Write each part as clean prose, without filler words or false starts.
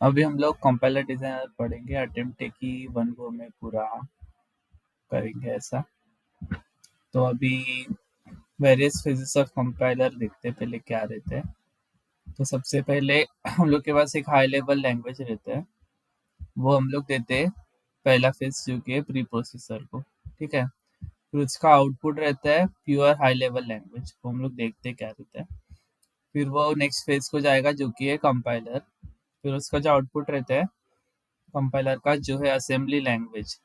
अभी हम लोग कंपाइलर डिजाइनर पढ़ेंगे। अटेम्प्ट है कि वन गो में पूरा करेंगे ऐसा। तो अभी वेरियस फेजेस ऑफ कंपाइलर देखते हैं पहले क्या रहते हैं। तो सबसे पहले हम लोग के पास एक हाई लेवल लैंग्वेज रहता है, वो हम लोग देते हैं पहला फेज जो कि है प्री प्रोसेसर को। ठीक है, फिर उसका आउटपुट रहता है प्योर हाई लेवल लैंग्वेज, वो हम लोग देखते हैं क्या रहता है। फिर वो नेक्स्ट फेज को जाएगा जो कि है कंपाइलर। फिर उसका जो आउटपुट रहता है कंपाइलर का जो है असेंबली लैंग्वेज।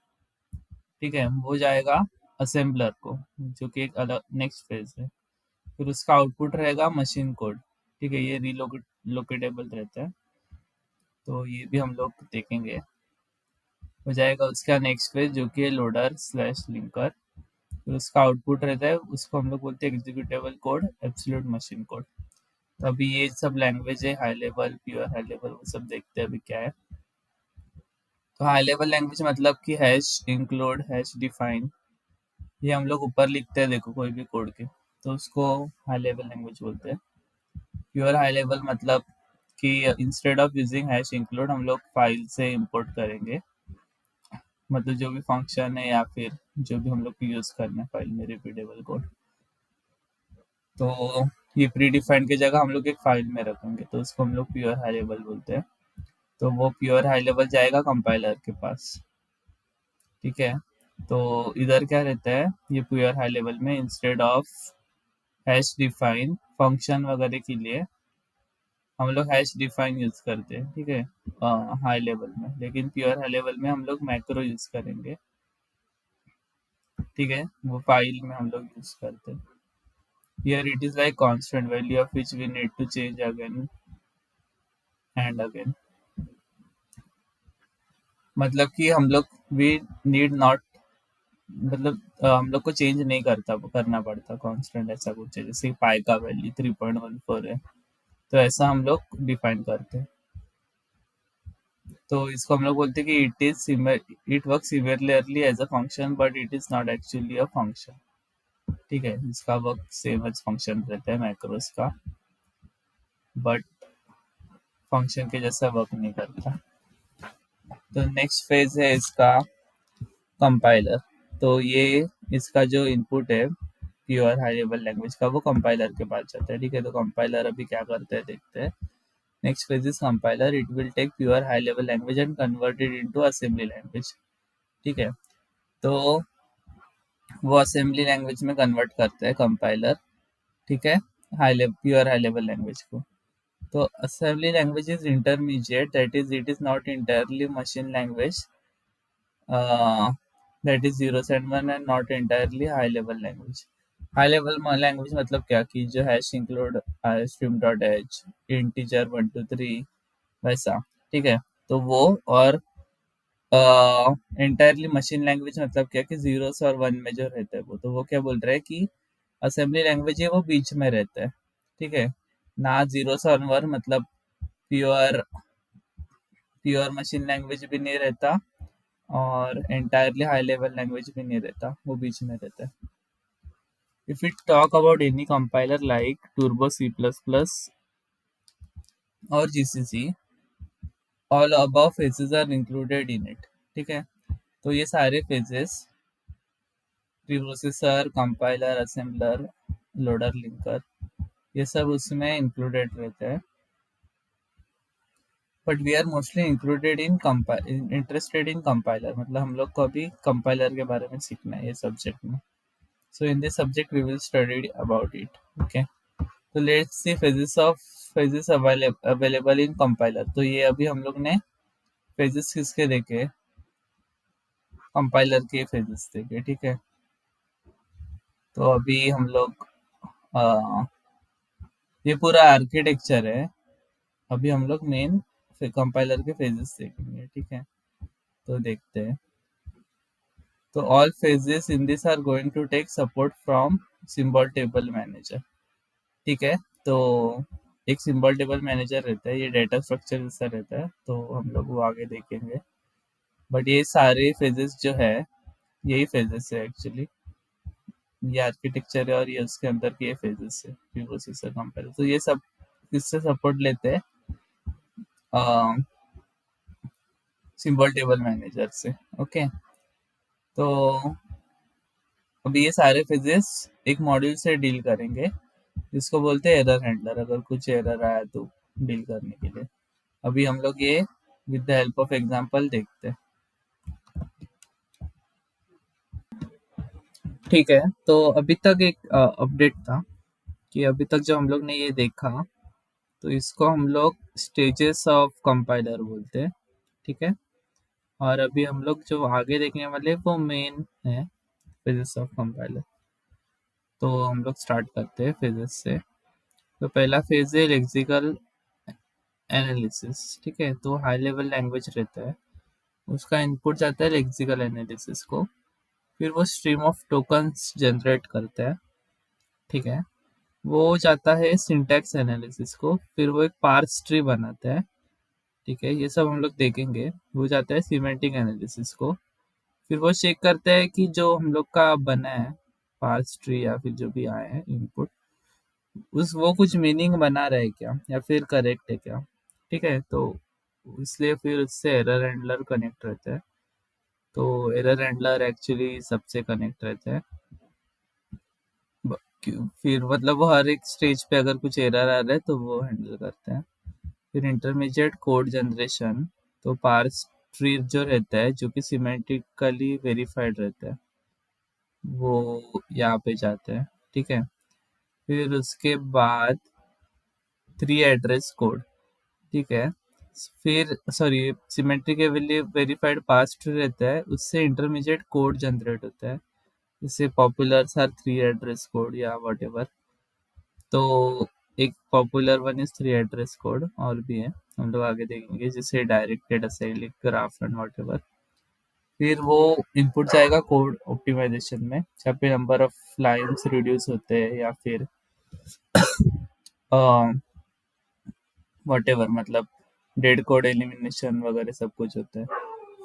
ठीक है, वो जाएगा असेंबलर को, जो कि एक अलग नेक्स्ट फेज है। फिर उसका आउटपुट रहेगा मशीन कोड। ठीक है, ये रिलोकेटेबल रहता है, तो ये भी हम लोग देखेंगे। हो जाएगा उसका नेक्स्ट फेज जो कि है लोडर स्लैश लिंकर। फिर उसका आउटपुट रहता है, उसको हम लोग बोलते हैं executable code, absolute machine code. तो अभी ये सब लैंग्वेज है high level, pure high level, वो सब देखते हैं अभी क्या है। तो हाई लेवल लैंग्वेज मतलब कि हैश इंक्लूड, हैश डिफाइन, ये हम लोग ऊपर लिखते हैं देखो कोई भी कोड के, तो उसको हाई लेवल लैंग्वेज बोलते हैं। प्योर हाई लेवल मतलब कि instead of using hash include हम लोग फाइल से इंपोर्ट करेंगे, मतलब जो भी फंक्शन है या फिर जो भी हम लोग को यूज करना है फाइल में रिपीटेबल कोड, तो ये प्री डिफाइंड की जगह हम लोग एक फाइल में रखेंगे, तो उसको हम लोग प्योर हाई लेवल बोलते हैं। तो वो प्योर हाई लेवल जाएगा कंपाइलर के पास। ठीक है, तो इधर क्या रहता है, ये प्योर हाई लेवल में instead of hash define function वगैरह के लिए हम लोग हैश डिफाइन यूज करते हैं। ठीक है, हाई लेवल में, लेकिन प्योर हाई लेवल में हम लोग मैक्रो यूज करेंगे। ठीक है, वो फाइल में हम लोग यूज करते हैं। Here it is like constant value of which we need to change again and again, मतलब कि हम लोग वी नीड नॉट, मतलब हम लोग को चेंज नहीं करना पड़ता कांस्टेंट ऐसा कुछ है, जैसे पाई का वैल्यू 3.14 है, तो ऐसा हम लोग डिफाइन करते हैं। तो इसको हम लोग बोलते हैं कि it work similarly as a function but it is not actually a function. ठीक है, इसका वर्क सेम एज फंक्शन रहता है मैक्रोस का, बट फंक्शन के जैसा वर्क नहीं करता। तो नेक्स्ट फेज है इसका कंपाइलर। तो ये इसका जो इनपुट है प्योर हाई लेवल लैंग्वेज का, वो कंपाइलर के पास जाता है। ठीक है, तो कंपाइलर अभी क्या करते हैं देखते हैं। Next phase is compiler, it will take pure high level language and convert it into assembly language. ठीक है, तो वो असेंबली लैंग्वेज में कन्वर्ट करते हैं कंपाइलर। ठीक है, high level pure high level language को। तो assembly language is intermediate, that is it is not entirely machine language, that is zeros and one and not entirely high level language. High level language मतलब क्या कि जो hash include stream dot H, integer 1 2 3 वैसा। ठीक है, तो वो, और एंटायरली मशीन लैंग्वेज मतलब क्या कि जीरोस और वन में जो रहता है वो, तो वो क्या बोल रहा है कि असेंबली लैंग्वेज है वो बीच में रहता है। ठीक है, ना जीरोस और वन मतलब प्योर प्योर मशीन लैंग्वेज भी नहीं रहता, और एंटायरली हाई लेवल लैंग्वेज भी नहीं रहता, वो बीच में रहता है। If we talk about any compiler like Turbo C++ or GCC, all above phases are included in it. ठीक है, तो ये सारे phases preprocessor, compiler, assembler, loader, linker, ये सब उसमें इंक्लूडेड रहते हैं। But we are mostly included in interested in compiler, मतलब हम लोग को अभी कंपाइलर के बारे में सीखना है ये सब्जेक्ट में। So in this subject we will study about it. Okay, तो let's see phases available in compiler. तो ये अभी हम लोग ने फेजेस किसके देखे, कंपाइलर के फेजेस देखे। ठीक है, तो अभी हम लोग ये पूरा आर्किटेक्चर है, अभी हम लोग मेन कंपाइलर के फेजेस देखेंगे। ठीक है, तो देखते हैं। तो all phases in this are going to take support from symbol table manager. ठीक है, तो एक सिंबल टेबल मैनेजर रहता है, ये डेटा स्ट्रक्चर जैसा रहता है, तो हम लोग वो आगे देखेंगे। बट ये सारे फेजेस जो है यही फेजेस है एक्चुअली, ये आर्किटेक्चर है और ये उसके अंदर के फेजेस है प्रीप्रोसेसर कंपाइलर। तो ये सब किससे सपोर्ट लेते हैं, सिंबल टेबल मैनेजर से। ओके, तो अभी ये सारे फिजिक्स एक मॉड्यूल से डील करेंगे जिसको बोलते हैं एरर हैंडलर, अगर कुछ एरर आया तो डील करने के लिए। अभी हम लोग ये with the help of example देखते हैं। ठीक है, तो अभी तक एक अपडेट था कि अभी तक जो हम लोग ने ये देखा, तो इसको हम लोग स्टेजेस ऑफ कंपाइलर बोलते हैं। ठीक है, और अभी हम लोग जो आगे देखने वाले हैं वो मेन है फिजिक्स ऑफ कंपाइलर। तो हम लोग स्टार्ट करते हैं फिजिक्स से। तो पहला फेज है लेक्सिकल एनालिसिस। ठीक है, तो हाई लेवल लैंग्वेज रहता है, उसका इनपुट जाता है लेक्सिकल एनालिसिस को, फिर वो स्ट्रीम ऑफ टोकन्स जनरेट करता है। ठीक है, वो जाता है सिंटैक्स एनालिसिस को, फिर वो एक पार्स ट्री बनाता है। ठीक है, ये सब हम लोग देखेंगे। वो जाता है सिमेंटिक एनालिसिस को, फिर वो चेक करता है कि जो हम लोग का बना है पार्स ट्री या फिर जो भी आए हैं इनपुट, उस वो कुछ मीनिंग बना रहा है क्या या फिर करेक्ट है क्या। ठीक है, तो इसलिए फिर उससे एरर हैंडलर कनेक्ट रहता है। तो एरर हैंडलर एक्चुअली सबसे कनेक्ट रहता है। फिर मतलब वो हर एक स्टेज पे अगर कुछ एरर आ रहा है तो वो हैंडल करता है। फिर इंटरमीडिएट कोड जनरेशन, तो पार्स ट्री जो रहता है जो कि सिमेंटिकली वेरीफाइड रहता है, वो यहाँ पे जाते हैं। ठीक है, फिर उसके बाद थ्री एड्रेस कोड। ठीक है, फिर sorry symmetrically verified parse tree रहता है, उससे इंटरमीडिएट कोड जनरेट होता है, जैसे popular are three address code या वट एवर। तो एक popular one is three address code, और भी है हम लोग आगे देखेंगे, जैसे directed acyclic graph and whatever. फिर वो इनपुट जाएगा कोड ऑप्टिमाइजेशन में, जहाँ पे नंबर ऑफ लाइन्स रिड्यूस होते हैं या फिर वट एवर, मतलब डेड कोड एलिमिनेशन वगैरह सब कुछ होता है।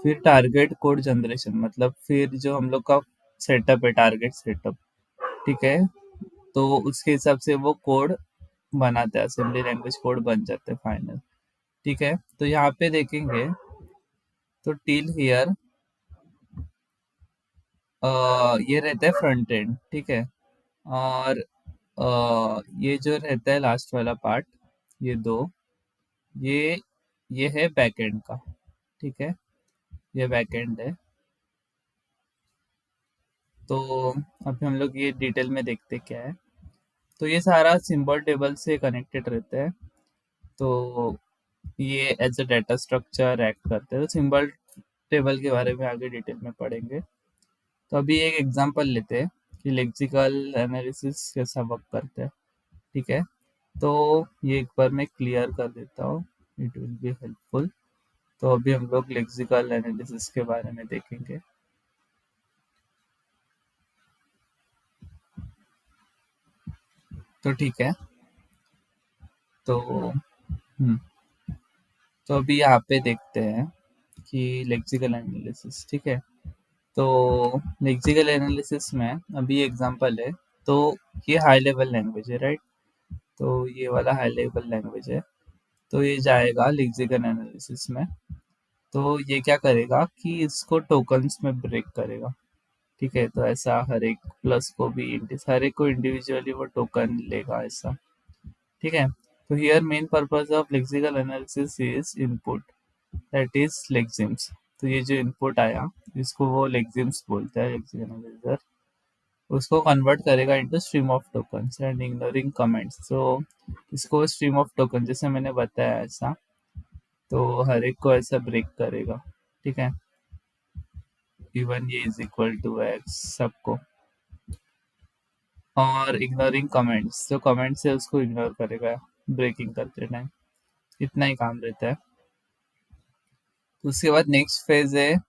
फिर टारगेट कोड जनरेशन, मतलब फिर जो हम लोग का सेटअप है टारगेट सेटअप। ठीक है, तो उसके हिसाब से वो कोड बनाते हैं, असेंबली लैंग्वेज कोड बन जाते हैं फाइनल। ठीक है, तो यहाँ पे देखेंगे तो टिल हियर ये रहता है फ्रंट एंड। ठीक है, और ये जो रहता है लास्ट वाला पार्ट, ये दो, ये ये है बैक एंड का। ठीक है, ये बैक एंड है। तो अभी हम लोग ये डिटेल में देखते क्या है। तो ये सारा सिंबल टेबल से कनेक्टेड रहता है, तो ये as a data structure act करते हैं। तो सिंबल टेबल के बारे में आगे डिटेल में पढ़ेंगे। तो अभी एक एग्जांपल लेते हैं कि लेक्सिकल एनालिसिस कैसा वर्क करता है। ठीक है, तो ये एक बार मैं क्लियर कर देता हूँ, इट विल बी हेल्पफुल। तो अभी हम लोग लेक्सिकल एनालिसिस के बारे में देखेंगे। तो ठीक है, तो हम्म, तो अभी यहाँ पे देखते हैं कि लेक्सिकल एनालिसिस। ठीक है, तो लेक्सिकल एनालिसिस में अभी एग्जांपल है, तो ये हाई लेवल लैंग्वेज है, राइट। तो ये वाला हाई लेवल लैंग्वेज है, तो ये जाएगा लेक्सिकल एनालिसिस में। तो ये क्या करेगा कि इसको टोकन्स में ब्रेक करेगा। ठीक है, तो ऐसा हर एक प्लस को भी हर एक को इंडिविजुअली वो टोकन लेगा ऐसा। ठीक है, तो here main purpose of lexical analysis is input, that is lexemes. तो ये जो इनपुट आया, इसको वो लेक्सिम्स बोलता है लेक्सिकल एनालिसिस, उसको कन्वर्ट करेगा into stream of tokens and ignoring comments. तो इसको स्ट्रीम ऑफ टोकन जैसे मैंने बताया ऐसा, तो हर एक को ऐसा ब्रेक करेगा। ठीक है, इवन ये इज इक्वल टू एक्स सबको, और इग्नोरिंग कमेंट्स, जो कमेंट्स है उसको इग्नोर करेगा ब्रेकिंग करते टाइम। इतना ही काम रहता है। तो उसके बाद नेक्स्ट फेज है,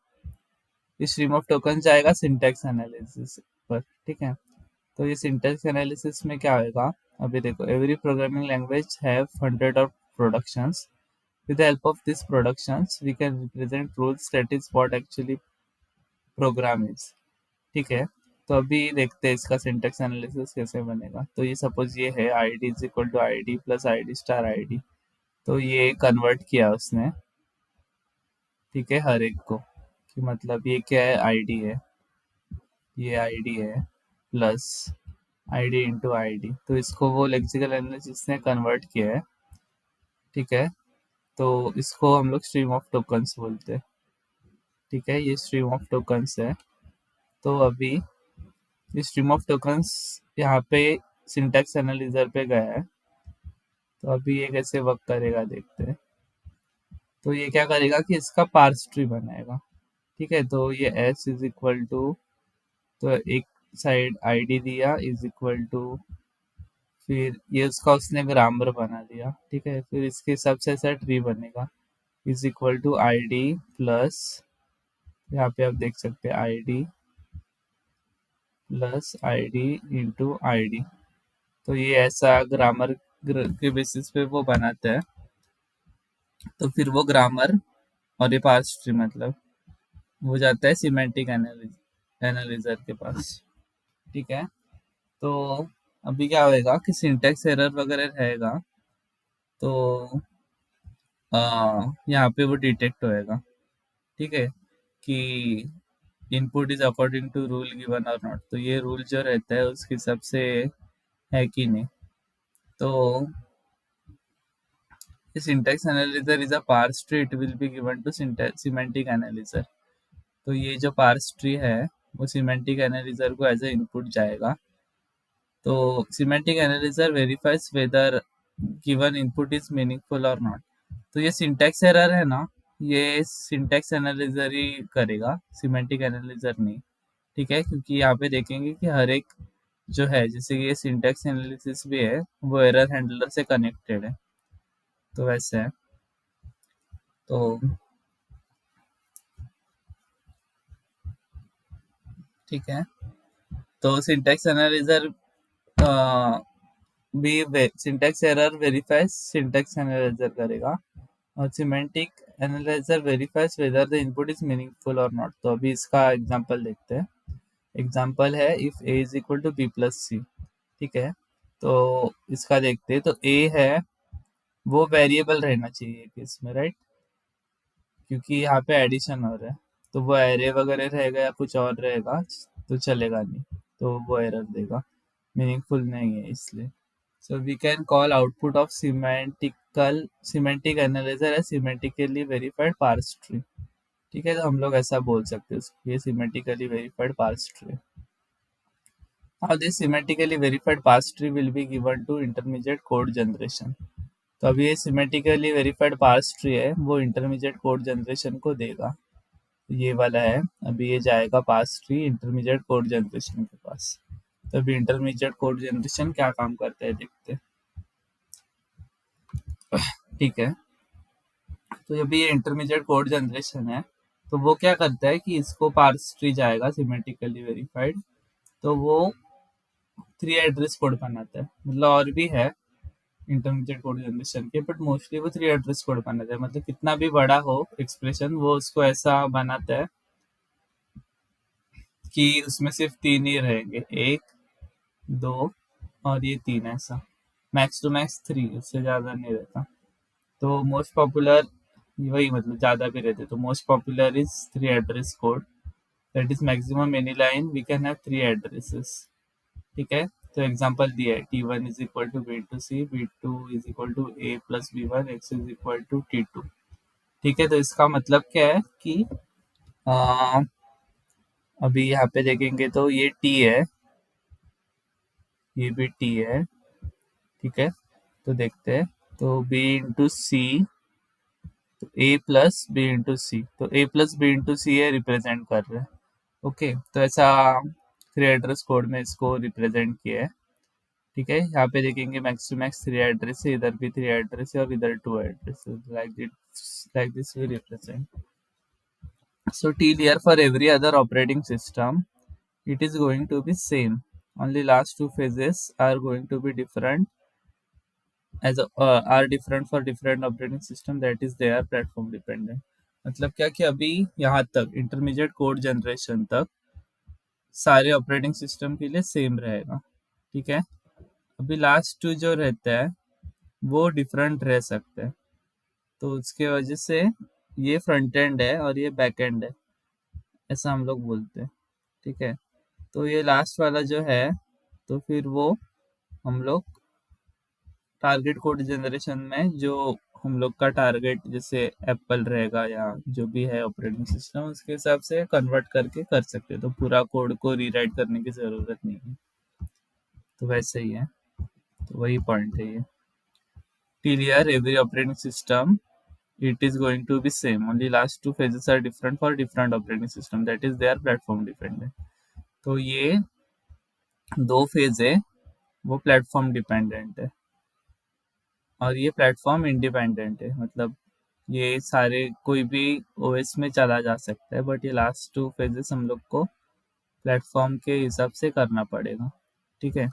स्ट्रीम ऑफ टोकन जाएगा सिंटैक्स एनालिसिस पर। ठीक है, तो ये सिंटैक्स एनालिसिस में क्या होगा, अभी देखो, every programming language have hundred of productions, with the help of these productions we can represent rules, that is what actually program is। ठीक है, तो अभी देखते हैं इसका सिंटेक्स एनालिसिस कैसे बनेगा। तो ये सपोज ये है I D is equal to I D plus I D star I D. तो ये कन्वर्ट किया उसने ठीक है, हर एक को, कि मतलब ये क्या है, आईडी है, ये आईडी है, प्लस आईडी इंटू आईडी, तो इसको वो लेक्सिकल एनालिसिस ने कन्वर्ट किया है। ठीक है, तो इसको हम लोग स्ट्रीम ऑफ टोकन्स बोलते हैं। ठीक है, ये स्ट्रीम ऑफ टोकन्स है। तो अभी ये स्ट्रीम ऑफ टोकन्स यहाँ पे सिंटैक्स एनालिजर पे गया है। तो अभी ये कैसे वर्क करेगा देखते हैं। तो ये क्या करेगा कि इसका पार्स ट्री बनाएगा। ठीक है, तो ये एस इज इक्वल टू, तो एक साइड आईडी दिया इज इक्वल टू, फिर ये उसका उसने ग्रामर बना दिया। ठीक है, फिर इसके हिसाब से ऐसा ट्री बनेगा, is equal to ID plus, यहाँ पे आप देख सकते हैं ID plus ID into ID. तो ये ऐसा ग्रामर के बेसिस पे वो बनाता है। तो फिर वो ग्रामर और ये पार्स ट्री मतलब वो जाता है सिमेंटिक एनालिजर के पास। ठीक है, तो अभी क्या होएगा कि सिंटेक्स एरर वगैरह रहेगा, तो यहाँ पे वो डिटेक्ट होएगा। ठीक है, कि input is according to rule given और नॉट, तो ये रूल जो रहता है उसके हिसाब से है कि नहीं। तो syntax analyzer is a parse tree, it will be given to semantic analyzer. तो ये जो पार्स ट्री है वो सिमेंटिक एनालिजर को एज ए इनपुट जाएगा। तो semantic analyzer verifies whether given input is meaningful और नॉट। तो ये सिंटैक्स एरर है ना, ये सिंटैक्स एनालिजर ही करेगा, सिमेंटिक एनालिजर नहीं। ठीक है, क्योंकि यहाँ पे देखेंगे कि हर एक जो है, जैसे कि ये सिंटैक्स एनालिसिस भी है, वो एरर हैंडलर से कनेक्टेड है, तो वैसे है। तो ठीक है, तो सिंटैक्स एनालिजर भी syntax error verifies syntax analyzer करेगा, और semantic analyzer verifies whether the input is meaningful और नॉट। तो अभी इसका एग्जांपल देखते हैं। एग्जांपल है if a is equal to b plus c. ठीक है, तो इसका देखते हैं। तो ए है वो वेरिएबल रहना चाहिए कि इसमें, राइट, क्योंकि यहाँ पे एडिशन हो रहा है। तो वो एरे वगैरह रहेगा या कुछ और रहेगा तो चलेगा नहीं, तो वो एरर देगा, मीनिंगफुल नहीं है इसलिए। So we can call output of semantic analyzer as semantically verified parse tree। ठीक है, तो हम लोग ऐसा बोल सकते हैं उसको, ये semantically verified parse tree। Now this semantically verified parse tree will be given to intermediate code generation। तो अभी ये semantically verified parse tree है, वो intermediate code generation को देगा। ये वाला है, अभी ये जाएगा parse tree intermediate code generation के पास। तो अभी intermediate code generation क्या काम करता है देखते हैं। ठीक है, तो जब ये इंटरमीडिएट कोड जनरेशन है, तो वो क्या करता है कि इसको पार्स ट्री जाएगा सिमेट्रिकली वेरीफाइड, तो वो 3 एड्रेस कोड बनाता है। मतलब और भी है इंटरमीडिएट कोड जनरेशन के, बट मोस्टली वो 3 एड्रेस कोड बनाता है। मतलब कितना भी बड़ा हो एक्सप्रेशन, वो उसको ऐसा बनाता है कि उसमें सिर्फ 3 ही रहेंगे, 1 2 और ये 3, ऐसा मैक्स टू मैक्स 3, उससे ज़्यादा नहीं रहता। तो मोस्ट पॉपुलर वही, मतलब ज़्यादा भी रहते, तो most popular is 3 address code, that is maximum any line we can have 3 addresses. ठीक है, तो एग्जांपल दिया है t1 is equal to b to c, b2 is equal to a plus b1, x is equal to t2। ठीक है, तो इसका मतलब क्या है कि आ, अभी यहाँ पे देखेंगे तो ये t है, ये भी t है। ठीक है, तो देखते हैं। तो b इंटू सी, तो a प्लस बी इंटू सी, तो a प्लस बी इंटू सी है, रिप्रेजेंट कर रहे हैं। ओके, तो ऐसा 3 एड्रेस कोड में इसको रिप्रेजेंट किया है। ठीक है, यहाँ पे देखेंगे मैक्स टू मैक्स 3 एड्रेस है, इधर भी 3 एड्रेस है और इधर 2 एड्रेस है, like this we represent. So TLDR for every other operating system, it is going to be same, only last two phases are going to be different, are different for different operating system, that is they are platform dependent। मतलब क्या कि अभी यहाँ तक intermediate code generation तक सारे operating system के लिए सेम रहेगा। ठीक है, अभी लास्ट टू जो रहता है वो डिफरेंट रह सकते हैं, तो उसके वजह से ये फ्रंट एंड है और ये बैक एंड है, ऐसा हम लोग बोलते हैं। ठीक है, तो ये लास्ट वाला जो है, तो फिर वो हम लोग टारगेट कोड जनरेशन में जो हम लोग का टारगेट जैसे एप्पल रहेगा या जो भी है ऑपरेटिंग सिस्टम, उसके हिसाब से कन्वर्ट करके कर सकते हैं, तो पूरा कोड को रीराइट करने की ज़रूरत नहीं है। तो वैसे ही है, तो वही पॉइंट है ये। Till here, every operating system it is going to be same. Only last two phases are different for different operating system. That is, they are platform dependent. तो ये दो फेज है वो प्लेटफॉर्म डिपेंडेंट है और ये प्लेटफॉर्म इंडिपेंडेंट है। मतलब ये सारे कोई भी ओएस में चला जा सकता है, बट ये लास्ट टू फेजेस हम लोग को प्लेटफॉर्म के हिसाब से करना पड़ेगा। ठीक है,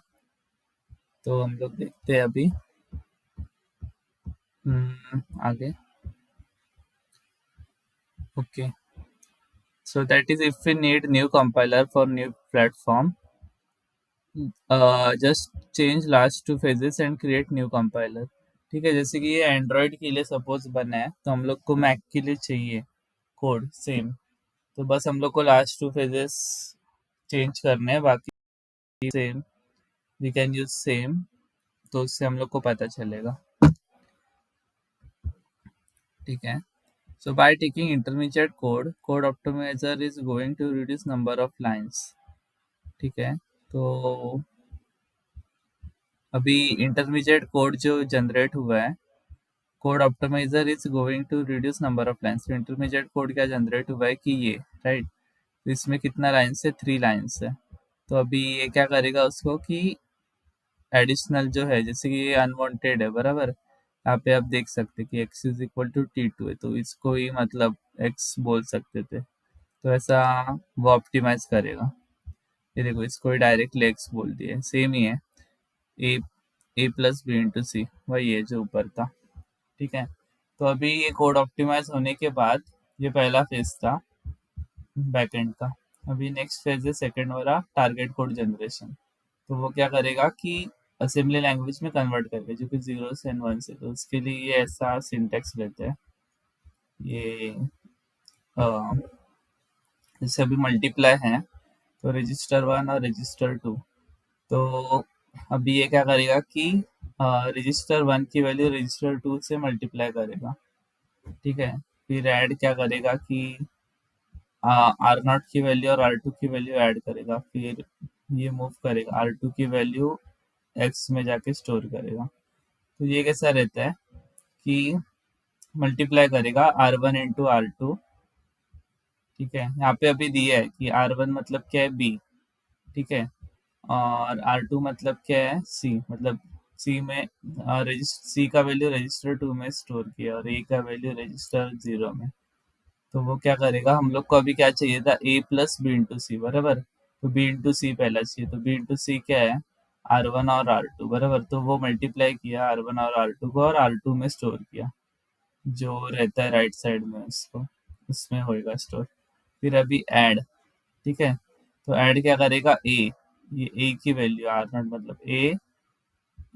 तो हम लोग देखते हैं अभी आगे। Okay, so that is if we need new compiler for new platform, just change last two phases and create new compiler. ठीक है, जैसे कि ये एंड्रॉयड के लिए सपोज बना है, तो हम लोग को मैक के लिए चाहिए कोड सेम, तो बस हम लोग को लास्ट टू फेजेस चेंज करने हैं, बाकी same, we can use same, तो उससे हम लोग को पता चलेगा। ठीक है, so by taking intermediate code optimizer is going to reduce number of lines। ठीक है, तो अभी इंटरमीडिएट कोड जो जनरेट हुआ है, code optimizer is going to reduce number of lines. तो इंटरमीडिएट कोड क्या जनरेट हुआ है कि ये राइट, तो इसमें कितना लाइन्स है, 3 लाइन्स है। तो अभी ये क्या करेगा उसको कि एडिशनल जो है, जैसे कि ये अनवांटेड है बराबर, यहाँ पे आप देख सकते कि x is equal to T2 है, तो इसको ही मतलब x बोल सकते थे, तो ऐसा वो ऑप्टिमाइज करेगा। ये देखो, इसको ही डायरेक्टली x बोल दिया, सेम ही है, ए प्लस बी इंटू सी, वही है जो ऊपर था। ठीक है, तो अभी ये कोड ऑप्टिमाइज होने के बाद ये पहला फेज था बैकएंड का। अभी नेक्स्ट फेज है सेकंड वाला, टारगेट कोड जनरेशन। तो वो क्या करेगा कि असेंबली लैंग्वेज में कन्वर्ट करके, जो कि 0 एंड 1 से, तो उसके लिए ये ऐसा सिंटेक्स लेते हैं। ये अ, जैसे अभी मल्टीप्लाई है, तो रजिस्टर 1 और रजिस्टर 2, तो अभी ये क्या करेगा कि रजिस्टर 1 की वैल्यू रजिस्टर 2 से मल्टीप्लाई करेगा। ठीक है, फिर ऐड क्या करेगा कि R0 की वैल्यू और R2 की वैल्यू ऐड करेगा, फिर ये मूव करेगा R2 की वैल्यू X में जाके स्टोर करेगा। तो ये कैसा रहता है कि मल्टीप्लाई करेगा R1 इंटू R2। ठीक है, यहाँ पे अभी दिया है कि R1 मतलब क्या है, B। ठीक है, और R2 मतलब क्या है, C। मतलब C में C का वैल्यू रजिस्टर 2 में स्टोर किया और A का वैल्यू रजिस्टर 0 में। तो वो क्या करेगा, हम लोग को अभी क्या चाहिए था, ए प्लस बी इंटू सी बराबर, तो बी इंटू सी पहला चाहिए, तो बी इंटू सी क्या है, R1 और R2 बराबर, तो वो मल्टीप्लाई किया R1 और R2 को और R2 में स्टोर किया, जो रहता है राइट साइड में, उसको उसमें होएगा स्टोर। फिर अभी ऐड। ठीक है, तो ऐड क्या करेगा, ये ए की वैल्यू R0 मतलब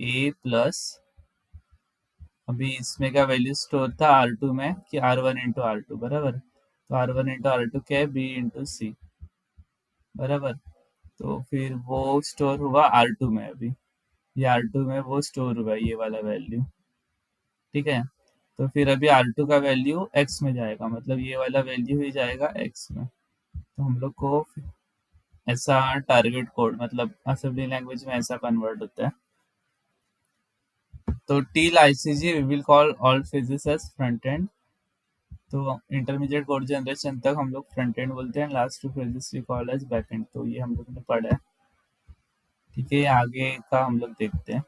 ए प्लस, अभी इसमें क्या वैल्यू स्टोर था R2 में कि R1 इंटू R2 बराबर, तो R1 इंटू R2 क्या है, बी इंटू सी बराबर। तो फिर वो स्टोर हुआ R2 में, अभी ये R2 में वो स्टोर हुआ ये वाला वैल्यू। ठीक है, तो फिर अभी R2 का वैल्यू x में जाएगा, मतलब ये वाला वैल्यू ही जाएगा x में। तो हम लोग को ऐसा टारगेट कोड मतलब असेंबली लैंग्वेज में ऐसा कन्वर्ट होता है। तो till ICG we will call all phases as front end. तो इंटरमीडिएट कोड जनरेशन तक हम लोग फ्रंट एंड बोलते हैं, last two phases we call as back end. तो ये हम लोग ने पढ़ा है। ठीक है, आगे का हम लोग देखते हैं।